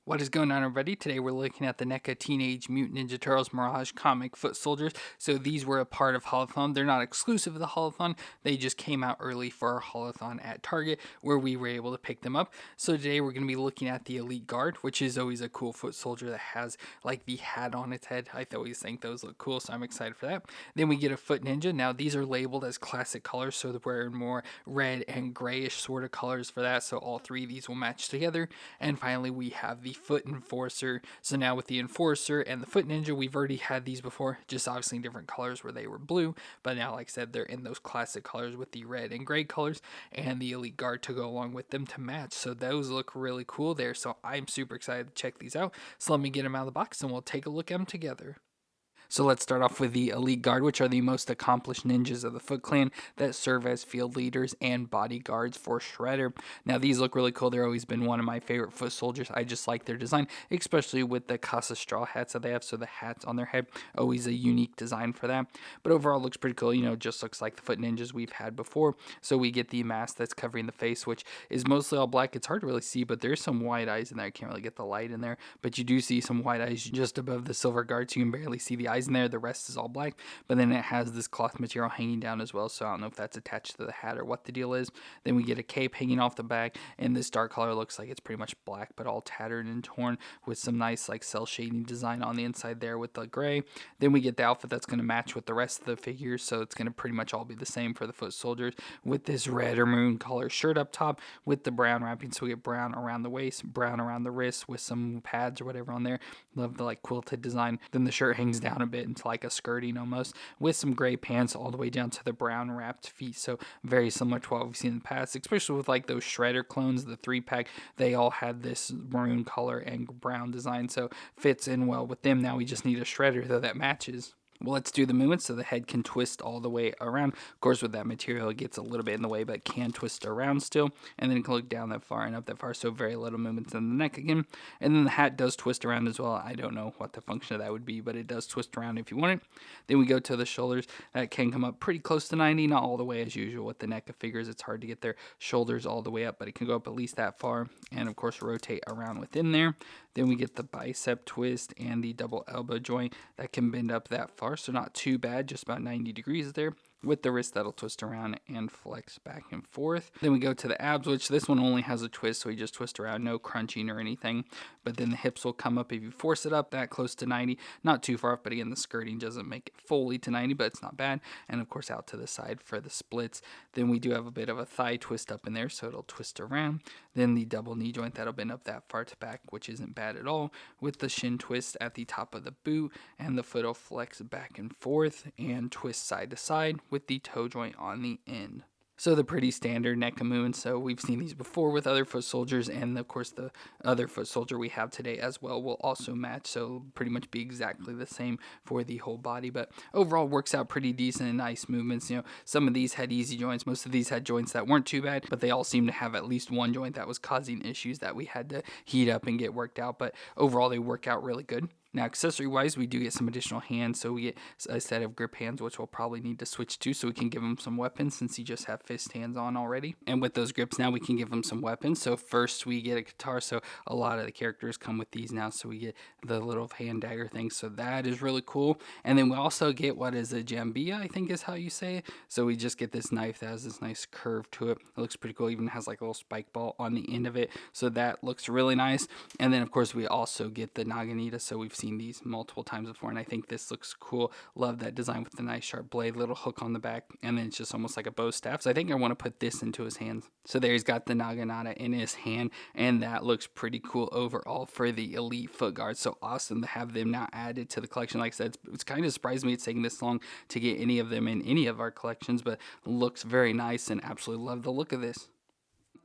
What is going on, everybody? Today we're looking at the NECA Teenage Mutant Ninja Turtles Mirage comic foot soldiers. So these were a part of Holothon. They're not exclusive of the Holothon. They just came out early for our Holothon at Target where we were able to pick them up. So today we're going to be looking at the Elite Guard, which is always a cool foot soldier that has like the hat on its head. I always think those look cool, so I'm excited for that. Then we get a Foot Ninja. Now these are labeled as classic colors, so they're wearing more red and grayish sort of colors for that. So all three of these will match together. And finally we have the FootEnforcer. So now with the Enforcer and the Foot Ninja, we've already had these before, just obviously in different colors where they were blue, but now, like I said, they're in those classic colors with the red and gray colors and the Elite Guard to go along with them to match. So those look really cool there. So I'm super excited to check these out. So let me get them out of the box and we'll take a look at them together. So let's start off with the Elite Guard, which are the most accomplished ninjas of the Foot Clan that serve as field leaders and bodyguards for Shredder. Now these look really cool. They've always been one of my favorite foot soldiers. I just like their design, especially with the Casa straw hats that they have. So the hats on their head, always a unique design for that. But overall, it looks pretty cool. You know, just looks like the foot ninjas we've had before. So we get the mask that's covering the face, which is mostly all black. It's hard to really see, but there's some white eyes in there. I can't really get the light in there, but you do see some white eyes just above the silver guard, so you can barely see the eyes in there. The rest is all black, but then it has this cloth material hanging down as well, so I don't know if that's attached to the hat or what the deal is. Then we get a cape hanging off the back, and this dark color looks like it's pretty much black, but all tattered and torn with some nice like cell shading design on the inside there with the gray. Then we get the outfit that's going to match with the rest of the figures, so it's going to pretty much all be the same for the foot soldiers with this red or maroon color shirt up top with the brown wrapping. So we get brown around the waist, brown around the wrist with some pads or whatever on there. Love the like quilted design. Then the shirt hangs down a bit into like a skirting almost, with some gray pants all the way down to the brown wrapped feet. So very similar to what we've seen in the past, especially with like those Shredder clones, the 3-pack. They all had this maroon color and brown design, so fits in well with them. Now we just need a Shredder though that matches. Well, let's do the movement so the head can twist all the way around. Of course, with that material, it gets a little bit in the way, but can twist around still. And then it can look down that far and up that far, so very little movements in the neck again. And then the hat does twist around as well. I don't know what the function of that would be, but it does twist around if you want it. Then we go to the shoulders. That can come up pretty close to 90, not all the way as usual. With the NECA figures, it's hard to get their shoulders all the way up, but it can go up at least that far. And of course, rotate around within there. Then we get the bicep twist and the double elbow joint that can bend up that far, so not too bad, just about 90 degrees there. With the wrist that'll twist around and flex back and forth. Then we go to the abs, which this one only has a twist, so we just twist around, no crunching or anything. But then the hips will come up if you force it up that close to 90, not too far off, but again, the skirting doesn't make it fully to 90, but it's not bad. And of course, out to the side for the splits. Then we do have a bit of a thigh twist up in there, so it'll twist around. Then the double knee joint that'll bend up that far to back, which isn't bad at all, with the shin twist at the top of the boot, and the foot will flex back and forth and twist side to side with the toe joint on the end. So the pretty standard NECA movements. So we've seen these before with other foot soldiers, and of course the other foot soldier we have today as well will also match. So pretty much be exactly the same for the whole body, but overall works out pretty decent and nice movements. You know, some of these had easy joints, most of these had joints that weren't too bad, but they all seem to have at least one joint that was causing issues that we had to heat up and get worked out. But overall they work out really good. Now, accessory-wise, we do get some additional hands, so we get a set of grip hands, which we'll probably need to switch to, so we can give him some weapons, since he just have fist hands on already. And with those grips now, we can give him some weapons. So first, we get a guitar, so a lot of the characters come with these now, so we get the little hand dagger thing, so that is really cool. And then we also get what is a jambia, I think is how you say it. So we just get this knife that has this nice curve to it. It looks pretty cool, even has like a little spike ball on the end of it, so that looks really nice. And then, of course, we also get the naginata, so we've seen these multiple times before, and I think this looks cool. Love that design with the nice sharp blade, little hook on the back, and then it's just almost like a bow staff. So I think I want to put this into his hands. So there he's got the naginata in his hand, and that looks pretty cool overall for the Elite Foot Guard. So awesome to have them now added to the collection. Like I said, it's kind of surprised me it's taking this long to get any of them in any of our collections, but looks very nice and absolutely love the look of this.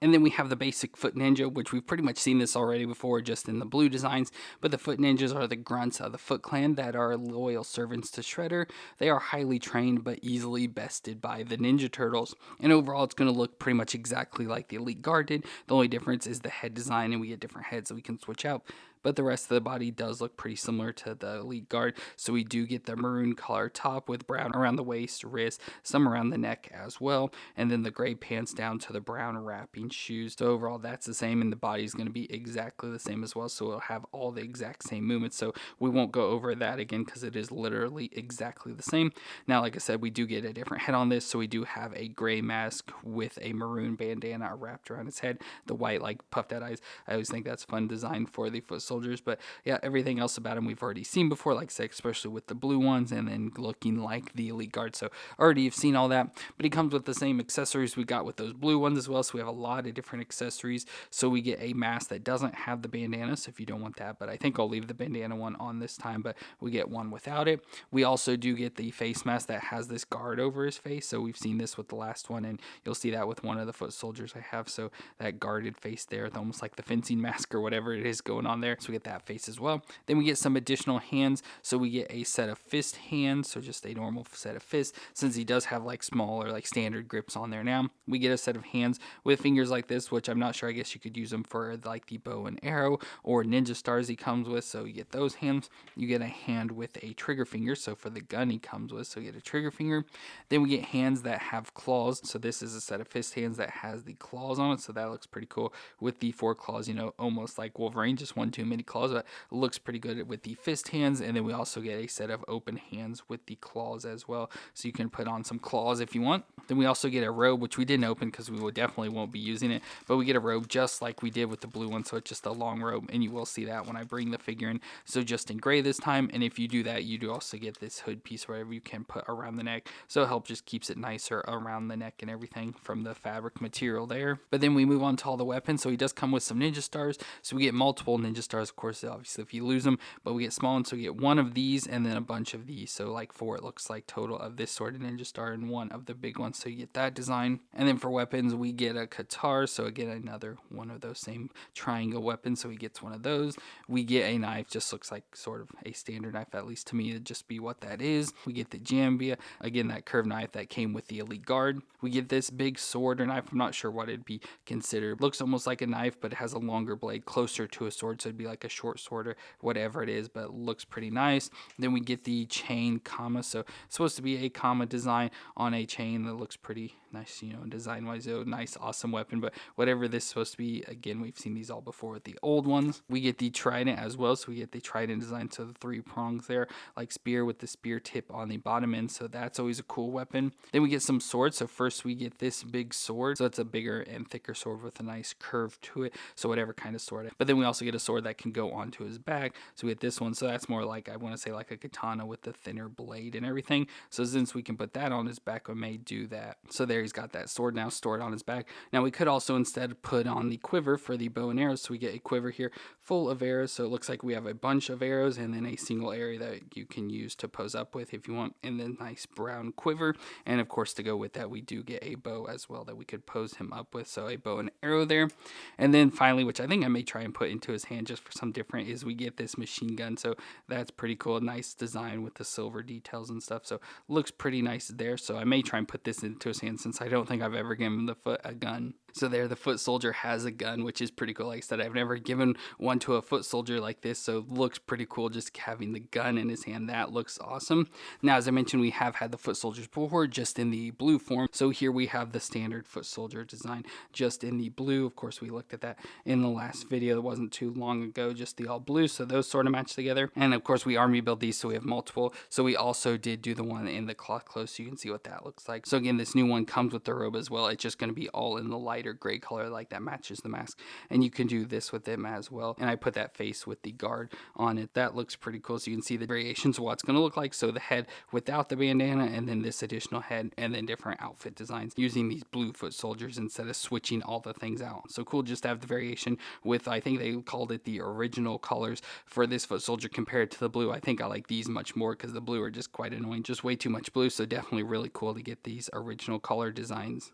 And then we have the basic Foot Ninja, which we've pretty much seen this already before, just in the blue designs. But the Foot Ninjas are the grunts of the Foot Clan that are loyal servants to Shredder. They are highly trained, but easily bested by the Ninja Turtles. And overall, it's going to look pretty much exactly like the Elite Guard did. The only difference is the head design, and we get different heads that we can switch out. but the rest of the body does look pretty similar to the Elite Guard. So we do get the maroon color top with brown around the waist, wrist, some around the neck as well, and then the gray pants down to the brown wrapping shoes. So overall that's the same, and the body is going to be exactly the same as well, so it'll have all the exact same movements. So we won't go over that again because it is literally exactly the same. Now, like I said, we do get a different head on this, so we do have a gray mask with a maroon bandana wrapped around its head, the white like puffed out eyes. I always think that's fun design for the foot soldiers. But yeah, everything else about him we've already seen before, like I said, especially with the blue ones and then looking like the Elite Guard. So already you've seen all that, but he comes with the same accessories we got with those blue ones as well. So we have a lot of different accessories. So we get a mask that doesn't have the bandana, so if you don't want that, but I think I'll leave the bandana one on this time, but we get one without it. We also do get the face mask that has this guard over his face. So we've seen this with the last one, and you'll see that with one of the foot soldiers I have. So that guarded face there, it's almost like the fencing mask or whatever it is going on there. So we get that face as well. Then we get some additional hands. So we get a set of fist hands, so just a normal set of fists. Since he does have like smaller, like standard grips on there now, we get a set of hands with fingers like this, which I'm not sure. I guess you could use them for like the bow and arrow or ninja stars he comes with. So you get those hands. You get a hand with a trigger finger. So for the gun he comes with, so you get a trigger finger. Then we get hands that have claws. So this is a set of fist hands that has the claws on it. So that looks pretty cool with the 4 claws, you know, almost like Wolverine, just one too many claws, but it looks pretty good with the fist hands. And then we also get a set of open hands with the claws as well. So you can put on some claws if you want. Then we also get a robe, which we didn't open because we definitely won't be using it, but we get a robe just like we did with the blue one. So it's just a long robe, and you will see that when I bring the figure in. So just in gray this time. And if you do that, you do also get this hood piece wherever you can put around the neck. So it helps just keeps it nicer around the neck and everything from the fabric material there. But then we move on to all the weapons. So he does come with some ninja stars. So we get multiple ninja stars, of course, obviously if you lose them, but we get small ones. So we get one of these and then a bunch of these. So like 4, it looks like total of this sort of ninja star and one of the big ones. So you get that design. And then for weapons, we get a guitar. So again, another one of those same triangle weapons. So he gets one of those. We get a knife, just looks like sort of a standard knife, at least to me, it'd just be what that is. We get the Jambia, again, that curved knife that came with the Elite Guard. We get this big sword or knife. I'm not sure what it'd be considered. Looks almost like a knife, but it has a longer blade closer to a sword. So it'd be like a short sword or whatever it is, but it looks pretty nice. Then we get the chain comma. So it's supposed to be a comma design on a chain that looks pretty nice, you know, design wise. Nice, awesome weapon, but whatever this is supposed to be, again, we've seen these all before with the old ones. We get the trident as well. So we get the trident design. So the 3 prongs there, like spear with the spear tip on the bottom end. So that's always a cool weapon. Then we get some swords. So first we get this big sword. So it's a bigger and thicker sword with a nice curve to it. So whatever kind of sword. But then we also get a sword that can go onto his back. So we get this one. So that's more like, I want to say like a katana with the thinner blade and everything. So since we can put that on his back, we may do that. So there he's got that sword now stored on his back. Now we could also instead put on the quiver for the bow and arrows. So we get a quiver here full of arrows. So it looks like we have a bunch of arrows and then a single area that you can use to pose up with if you want, and then nice brown quiver. And of course, to go with that, we do get a bow as well that we could pose him up with. So a bow and arrow there. And then finally, which I think I may try and put into his hand just for some different, is we get this machine gun. So that's pretty cool. Nice design with the silver details and stuff. So looks pretty nice there. So I may try and put this into his hand since I don't think I've ever given the foot a gun. So there, the foot soldier has a gun, which is pretty cool. Like I said, I've never given one to a foot soldier like this, so looks pretty cool just having the gun in his hand. That looks awesome. Now, as I mentioned, we have had the foot soldiers before, just in the blue form. So here we have the standard foot soldier design, just in the blue. Of course, we looked at that in the last video. That wasn't too long ago, just the all blue. So those sort of match together. And of course, we army build these, so we have multiple. So we also did do the one in the cloth clothes, so you can see what that looks like. So again, this new one comes with the robe as well. It's just going to be all in the lighter gray color, like that matches the mask. And you can do this with them as well. And I put that face with the guard on it. That looks pretty cool. So you can see the variations of what it's going to look like. So the head without the bandana, and then this additional head, and then different outfit designs using these blue foot soldiers instead of switching all the things out. So cool just to have the variation with, I think they called it the original colors for this foot soldier compared to the blue. I think I like these much more because the blue are just quite annoying, just way too much blue. So definitely really cool to get these original color designs.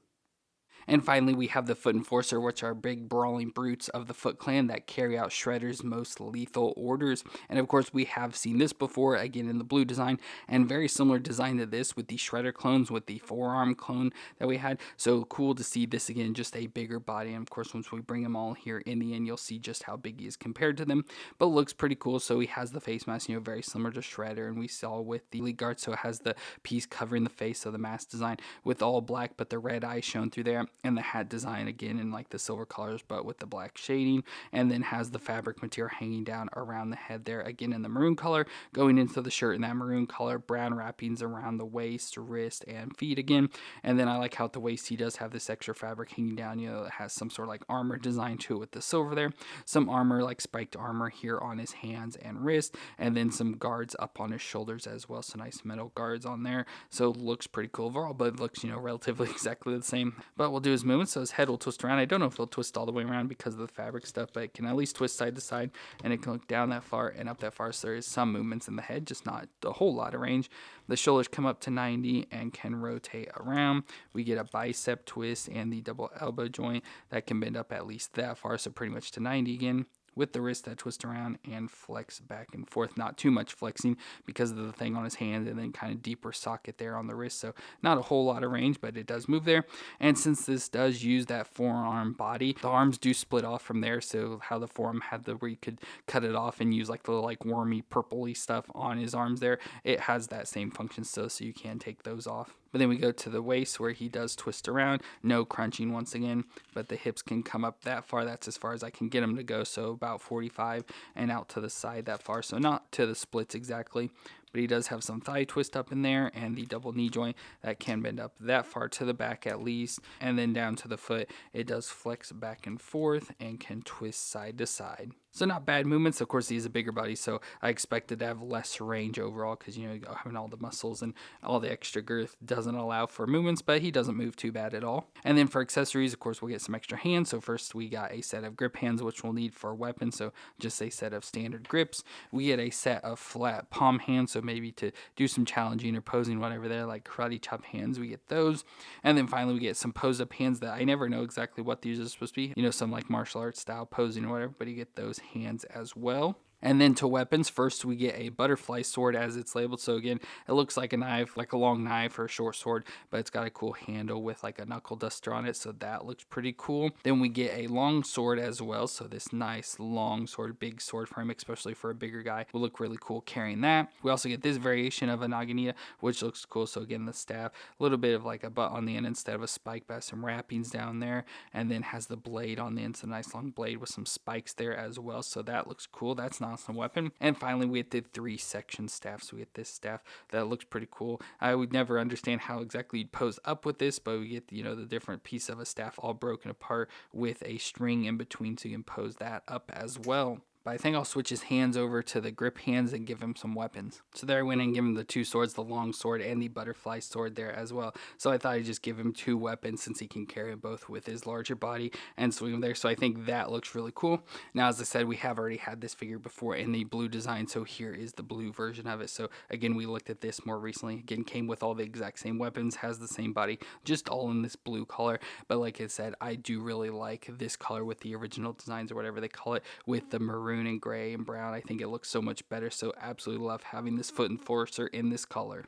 And finally, we have the FootEnforcer, which are big brawling brutes of the Foot Clan that carry out Shredder's most lethal orders. And of course, we have seen this before, again in the blue design, and very similar design to this with the Shredder clones, with the forearm clone that we had. So cool to see this again, just a bigger body. And of course, once we bring them all here in the end, you'll see just how big he is compared to them. But looks pretty cool. So he has the face mask, very similar to Shredder, and we saw with the Elite Guard. So it has the piece covering the face of the mask design with all black, but the red eye shown through there, and the hat design again in like the silver colors, but with the black shading, and then has the fabric material hanging down around the head there, again in the maroon color, going into the shirt in that maroon color, brown wrappings around the waist, wrist, and feet again. And then I like how at the waist he does have this extra fabric hanging down, it has some sort of like armor design to it with the silver there, some armor, like spiked armor here on his hands and wrist, and then some guards up on his shoulders as well, so nice metal guards on there. So looks pretty cool overall, but it looks relatively exactly the same. But we'll do his movement, so his head will twist around. I don't know if it'll twist all the way around because of the fabric stuff, but it can at least twist side to side, and it can look down that far and up that far, so there is some movements in the head, just not a whole lot of range. The shoulders come up to 90 and can rotate around. We get a bicep twist and the double elbow joint that can bend up at least that far, so pretty much to 90 again, with the wrist that twist around and flex back and forth. Not too much flexing because of the thing on his hand, and then kind of deeper socket there on the wrist, so not a whole lot of range, but it does move there. And since this does use that forearm body, the arms do split off from there, so how the forearm had the where you could cut it off and use like the like wormy purpley stuff on his arms there, it has that same function still, so you can take those off. But then we go to the waist where he does twist around, no crunching once again, but the hips can come up that far. That's as far as I can get him to go, so about 45, and out to the side that far, so not to the splits exactly. But he does have some thigh twist up in there, and the double knee joint that can bend up that far to the back at least, and then down to the foot it does flex back and forth and can twist side to side. So not bad movements. Of course, he's a bigger body, so I expected to have less range overall because, having all the muscles and all the extra girth doesn't allow for movements, but he doesn't move too bad at all. And then for accessories, of course, we'll get some extra hands. So first we got a set of grip hands, which we'll need for weapons, so just a set of standard grips. We get a set of flat palm hands, so maybe to do some challenging or posing, whatever they're, like karate chop hands, we get those. And then finally we get some pose-up hands that I never know exactly what these are supposed to be. Some like martial arts style posing or whatever, but you get those hands as well. And then to weapons, first we get a butterfly sword as it's labeled. So again, it looks like a knife, like a long knife or a short sword, but it's got a cool handle with like a knuckle duster on it, so that looks pretty cool. Then we get a long sword as well, so this nice long sword, big sword for him, especially for a bigger guy, will look really cool carrying that. We also get this variation of a Naginata, which looks cool. So again, the staff, a little bit of like a butt on the end instead of a spike, but some wrappings down there, and then has the blade on the end, so a nice long blade with some spikes there as well, so that looks cool. That's an awesome weapon. And finally we get the 3-section staff, so we get this staff that looks pretty cool. I would never understand how exactly you'd pose up with this, but we get the different piece of a staff all broken apart with a string in between, so you can pose that up as well. But I think I'll switch his hands over to the grip hands and give him some weapons. So there I went and give him the 2 swords, the long sword and the butterfly sword there as well. So I thought I'd just give him 2 weapons since he can carry them both with his larger body and swing them there. So I think that looks really cool. Now, as I said, we have already had this figure before in the blue design, so here is the blue version of it. So again, we looked at this more recently. Again, came with all the exact same weapons, has the same body, just all in this blue color. But like I said, I do really like this color with the original designs or whatever they call it, with the maroon and gray and brown. I think it looks so much better, so absolutely love having this FootEnforcer in this color.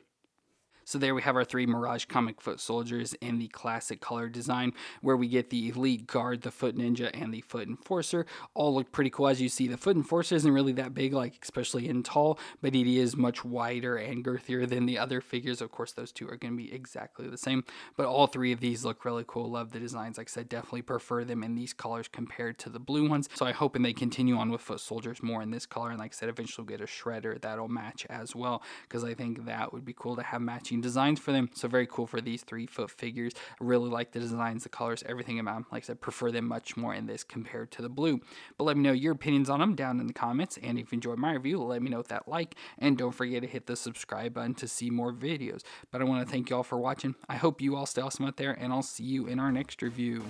So there we have our 3 Mirage comic foot soldiers in the classic color design, where we get the Elite Guard, the Foot Ninja, and the FootEnforcer. All look pretty cool. As you see, the FootEnforcer isn't really that big, like especially in tall, but it is much wider and girthier than the other figures. Of course, those two are going to be exactly the same, but all 3 of these look really cool. Love the designs. Like I said, definitely prefer them in these colors compared to the blue ones. So I hope they continue on with foot soldiers more in this color, and like I said, eventually we'll get a Shredder that'll match as well, because I think that would be cool to have matching designs for them. So very cool for these 3 foot figures. I really like the designs, the colors, everything about them. Like I said, prefer them much more in this compared to the blue. But let me know your opinions on them down in the comments, and if you enjoyed my review, let me know with that like, and don't forget to hit the subscribe button to see more videos. But I want to thank you all for watching. I hope you all stay awesome out there, and I'll see you in our next review.